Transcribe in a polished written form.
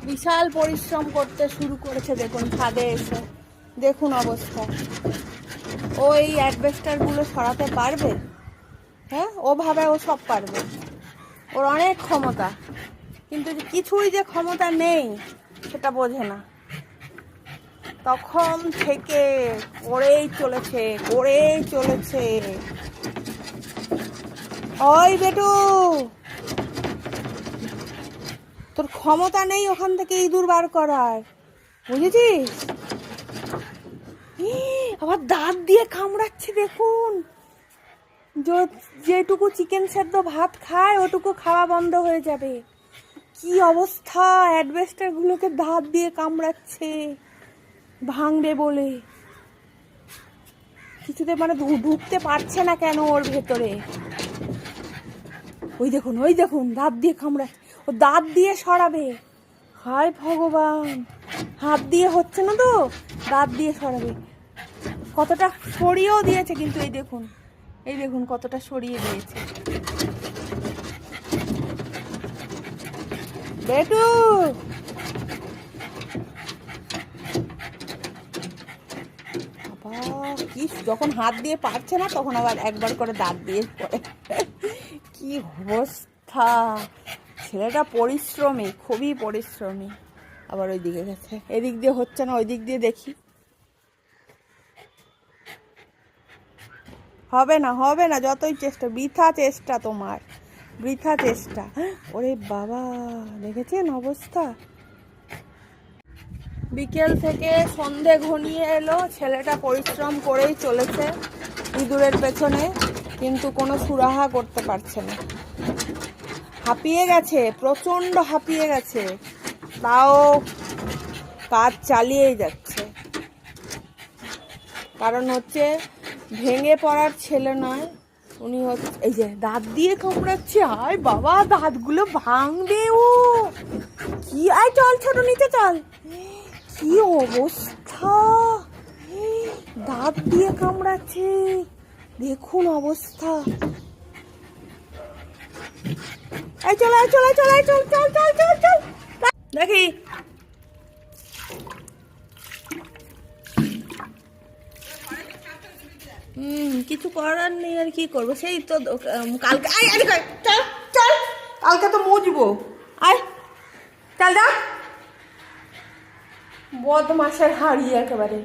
বিশাল পরিশ্রম করতে শুরু করেছে। দেখুন ছাদে এসে দেখুন অবস্থা। ওই অ্যাডভেস্টারগুলো সরাতে পারবে? হ্যাঁ, ও ভাবে ও সব পারবে, ওর অনেক ক্ষমতা, কিন্তু কিছুই যে ক্ষমতা নেই সেটা বোঝে না। তখন থেকে করেই চলেছে। ওই বেটু, তোর ক্ষমতা নেই ওখান থেকে ইঁদুর বার করার, বুঝেছিস? আবার দাঁত দিয়ে কামড়াচ্ছে দেখুন। যেটুকু চিকেন সেদ্ধ ভাত খায় ওটুকু খাওয়া বন্ধ হয়ে যাবে। কি অবস্থা, অ্যাডভেস্টার গুলোকে দাঁত দিয়ে কামড়াচ্ছে ভাঙবে বলে। কিছুতে মানে ঢুকতে পারছে না কেন ওর ভেতরে। ওই দেখুন দাঁত দিয়ে কামড়াচ্ছে, ও দাঁত দিয়ে সরাবে। হায় ভগবান, হাত দিয়ে হচ্ছে না তো, দাঁত দিয়ে সরাবে। কতটা সরিয়েও দিয়েছে, কিন্তু এই দেখুন কতটা সরিয়ে দিয়েছে। বেটু, বাবা কি, যখন হাত দিয়ে পারছে না তখন আবার একবার করে দাঁত দিয়ে পড়ে। কি অবস্থা, ছেলেটা পরিশ্রমী, খুবই পরিশ্রমী। আবার ওই দিকে গেছে, এদিক দিয়ে হচ্ছে না, ওই দিক দিয়ে দেখি। হবে না, যতই চেষ্টা, বৃথা চেষ্টা তোমার, বৃথা চেষ্টা। ওরে বাবা, দেখেছেন অবস্থা। বিকেল থেকে সন্ধে ঘনিয়ে এলো, ছেলেটা পরিশ্রম করেই চলেছে ইঁদুরের পেছনে, কিন্তু কোনো সুরাহা করতে পারছে না। হাঁপিয়ে গেছে, প্রচণ্ড হাঁপিয়ে গেছে, তাও কাজ চালিয়েই যাচ্ছে। কারণ হচ্ছে ভেঙে পড়ার ছেলে নয় উনি, হচ্ছে এই যে দাঁত দিয়ে কামড়াচ্ছে। আয় বাবা, দাঁতগুলো ভাঙবে ও। কি, আয় চল ছোট, নিচে চল। কি অবস্থা, দাঁত দিয়ে কামড়াচ্ছে, দেখুন অবস্থা। চল দেখি। কিছু করার নেই, আর কি করবো, সেই তো কালকে। চল কালকে তো মুজবো। আয় চল, যা বদমাসের হাড়ি একেবারে।